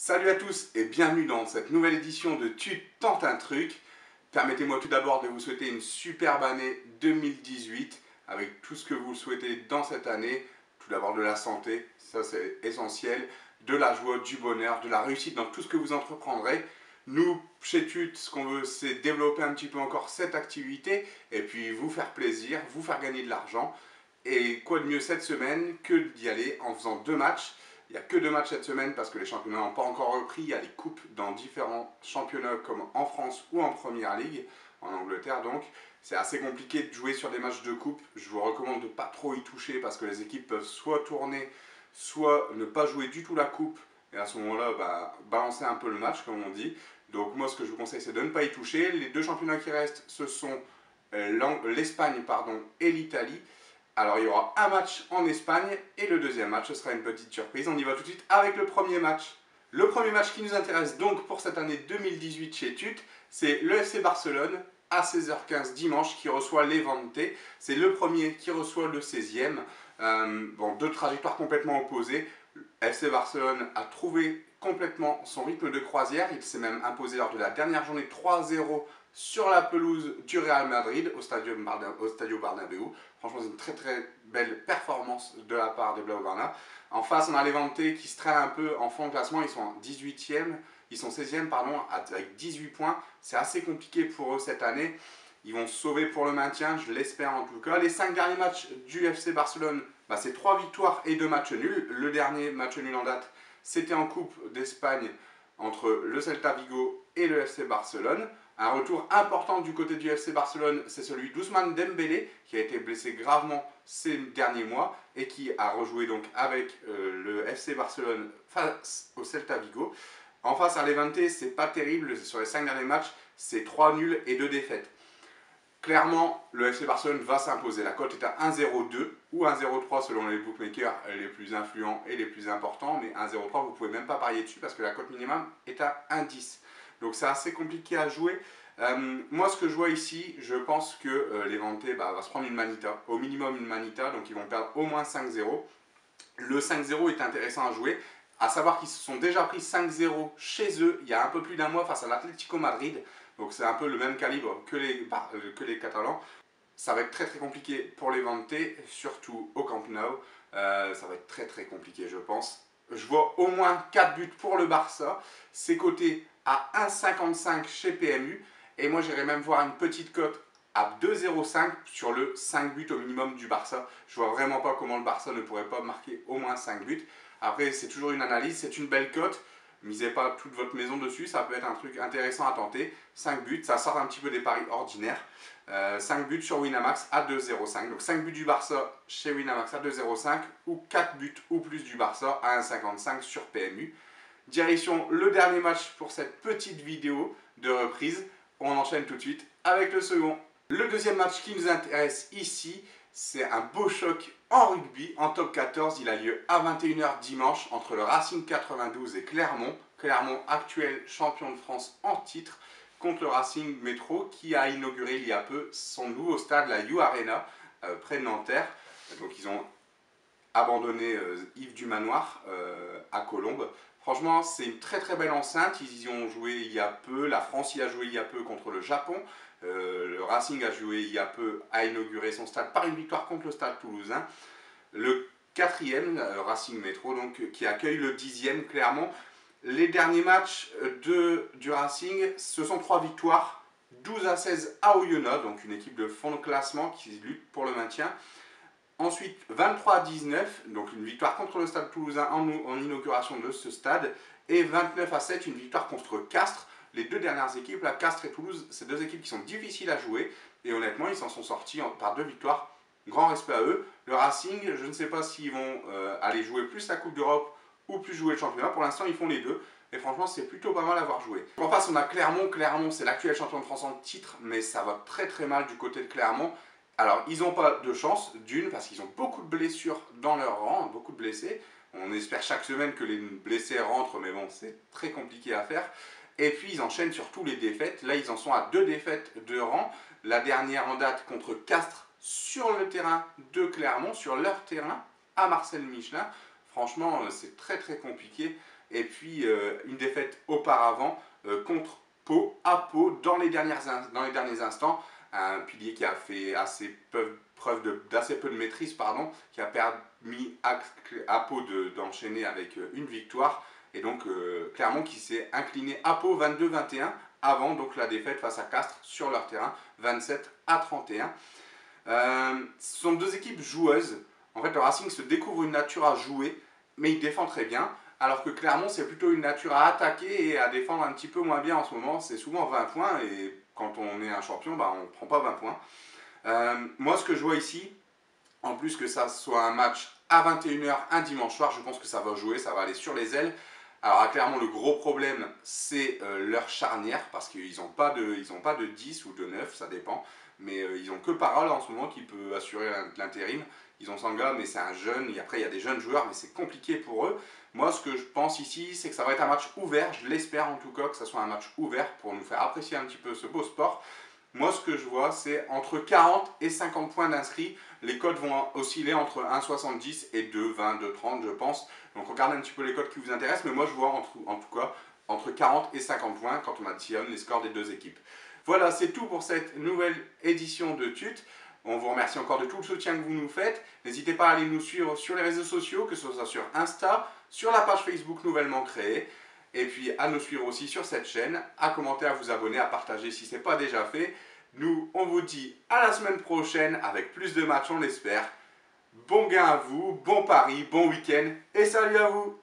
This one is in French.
Salut à tous et bienvenue dans cette nouvelle édition de Tu tentes un truc. Permettez-moi tout d'abord de vous souhaiter une superbe année 2018 avec tout ce que vous souhaitez dans cette année. Tout d'abord de la santé, ça c'est essentiel, de la joie, du bonheur, de la réussite dans tout ce que vous entreprendrez. Nous, chez TUT, ce qu'on veut, c'est développer un petit peu encore cette activité et puis vous faire plaisir, vous faire gagner de l'argent. Et quoi de mieux cette semaine que d'y aller en faisant 2 matchs. Il n'y a que 2 matchs cette semaine parce que les championnats n'ont pas encore repris. Il y a les coupes dans différents championnats comme en France ou en Première Ligue, en Angleterre donc. C'est assez compliqué de jouer sur des matchs de coupe. Je vous recommande de ne pas trop y toucher parce que les équipes peuvent soit tourner, soit ne pas jouer du tout la coupe. Et à ce moment-là, balancer un peu le match comme on dit. Donc moi ce que je vous conseille c'est de ne pas y toucher. Les 2 championnats qui restent ce sont l'Espagne et l'Italie. Alors il y aura un match en Espagne et le deuxième match ce sera une petite surprise. On y va tout de suite avec le premier match. Le premier match qui nous intéresse donc pour cette année 2018 chez TUT, c'est le FC Barcelone à 16h15 dimanche qui reçoit Levante. C'est le premier qui reçoit le 16e. Deux trajectoires complètement opposées. FC Barcelone a trouvé complètement son rythme de croisière. Il s'est même imposé lors de la dernière journée 3-0 sur la pelouse du Real Madrid au Stadio Bernabéu. Franchement, c'est une très très belle performance de la part des Blaugrana. En face, on a Levante qui se traîne un peu en fond de classement. Ils sont en 18e, ils sont 16e avec 18 points. C'est assez compliqué pour eux cette année. Ils vont se sauver pour le maintien, je l'espère en tout cas. Les 5 derniers matchs du FC Barcelone, c'est 3 victoires et 2 matchs nuls. Le dernier match nul en date, c'était en Coupe d'Espagne entre le Celta Vigo et le FC Barcelone. Un retour important du côté du FC Barcelone, c'est celui d'Ousmane Dembélé, qui a été blessé gravement ces derniers mois et qui a rejoué donc avec le FC Barcelone face au Celta Vigo. En face à Levante, c'est pas terrible, sur les 5 derniers matchs, c'est 3 nuls et 2 défaites. Clairement, le FC Barcelone va s'imposer. La cote est à 1,02 ou 1,03 selon les bookmakers les plus influents et les plus importants. Mais 1,03, vous ne pouvez même pas parier dessus parce que la cote minimum est à 1,10. Donc c'est assez compliqué à jouer. Moi, ce que je vois ici, je pense que Levante va se prendre une manita. Au minimum une manita, donc ils vont perdre au moins 5-0. Le 5-0 est intéressant à jouer. À savoir qu'ils se sont déjà pris 5-0 chez eux il y a un peu plus d'un mois face à l'Atlético Madrid. Donc c'est un peu le même calibre que les Catalans. Ça va être très très compliqué pour les Levante, surtout au Camp Nou. Ça va être très très compliqué je pense. Je vois au moins 4 buts pour le Barça. C'est coté à 1,55 chez PMU. Et moi j'irais même voir une petite cote à 2,05 sur le 5 buts au minimum du Barça. Je vois vraiment pas comment le Barça ne pourrait pas marquer au moins 5 buts. Après c'est toujours une analyse, c'est une belle cote. Misez pas toute votre maison dessus, ça peut être un truc intéressant à tenter. 5 buts, ça sort un petit peu des paris ordinaires. 5 buts sur Winamax à 2,05. Donc 5 buts du Barça chez Winamax à 2,05 ou 4 buts ou plus du Barça à 1,55 sur PMU. Direction le dernier match pour cette petite vidéo de reprise. On enchaîne tout de suite avec le second. Le deuxième match qui nous intéresse ici, c'est un beau choc en rugby, en top 14. Il a lieu à 21h dimanche entre le Racing 92 et Clermont. Clermont, actuel champion de France en titre, contre le Racing Métro qui a inauguré il y a peu son nouveau stade, la U Arena, près de Nanterre. Donc ils ont abandonné Yves du Manoir à Colombes. Franchement, c'est une très très belle enceinte. Ils y ont joué il y a peu. La France y a joué il y a peu contre le Japon. Le Racing a joué il y a peu, a inauguré son stade par une victoire contre le Stade Toulousain. Le 4e, Racing Métro, donc, qui accueille le 10e Clermont. Les derniers matchs du Racing, ce sont 3 victoires. 12-16 à Oyonnax, donc une équipe de fond de classement qui lutte pour le maintien. Ensuite, 23-19, donc une victoire contre le Stade Toulousain en inauguration de ce stade. Et 29-7, une victoire contre Castres. Les 2 dernières équipes, la Castres et Toulouse, c'est 2 équipes qui sont difficiles à jouer. Et honnêtement, ils s'en sont sortis par 2 victoires. Grand respect à eux. Le Racing, je ne sais pas s'ils vont aller jouer plus la Coupe d'Europe ou plus jouer le championnat. Pour l'instant, ils font les 2. Et franchement, c'est plutôt pas mal à voir jouer. En face, on a Clermont. Clermont, c'est l'actuel champion de France en titre, mais ça va très très mal du côté de Clermont. Alors, ils n'ont pas de chance, d'une, parce qu'ils ont beaucoup de blessures dans leur rang, beaucoup de blessés. On espère chaque semaine que les blessés rentrent, mais bon, c'est très compliqué à faire. Et puis, ils enchaînent surtout les défaites. Là, ils en sont à 2 défaites de rang. La dernière en date contre Castres sur le terrain de Clermont, sur leur terrain, à Marcel Michelin. Franchement, c'est très très compliqué. Et puis une défaite auparavant contre Pau, à Pau, dans les derniers instants. Un pilier qui a fait preuve d'assez peu de maîtrise, qui a permis à Pau d'enchaîner avec une victoire. Et donc Clermont qui s'est incliné à Pau 22-21 avant donc la défaite face à Castres sur leur terrain 27-31. Ce sont deux équipes joueuses. En fait, le Racing se découvre une nature à jouer, mais il défend très bien. Alors que Clermont, c'est plutôt une nature à attaquer et à défendre un petit peu moins bien en ce moment. C'est souvent 20 points et quand on est un champion, bah, on ne prend pas 20 points. Moi, ce que je vois ici, en plus que ça soit un match à 21h un dimanche soir, je pense que ça va jouer, ça va aller sur les ailes. Alors à Clermont, le gros problème, c'est leur charnière, parce qu'ils n'ont pas de 10 ou de 9, ça dépend. Mais ils n'ont que Parole en ce moment qui peut assurer l'intérim. Ils ont Sanga, mais c'est un jeune. Et après, il y a des jeunes joueurs, mais c'est compliqué pour eux. Moi, ce que je pense ici, c'est que ça va être un match ouvert. Je l'espère en tout cas que ça soit un match ouvert pour nous faire apprécier un petit peu ce beau sport. Moi, ce que je vois, c'est entre 40 et 50 points d'inscrits. Les codes vont osciller entre 1,70 et 2,20, 2,30, je pense. Donc, regardez un petit peu les codes qui vous intéressent. Mais moi, je vois en tout cas entre 40 et 50 points quand on additionne les scores des deux équipes. Voilà, c'est tout pour cette nouvelle édition de TUT. On vous remercie encore de tout le soutien que vous nous faites. N'hésitez pas à aller nous suivre sur les réseaux sociaux, que ce soit sur Insta, sur la page Facebook nouvellement créée. Et puis à nous suivre aussi sur cette chaîne, à commenter, à vous abonner, à partager si ce n'est pas déjà fait. Nous, on vous dit à la semaine prochaine avec plus de matchs, on l'espère. Bon gain à vous, bon pari, bon week-end et salut à vous!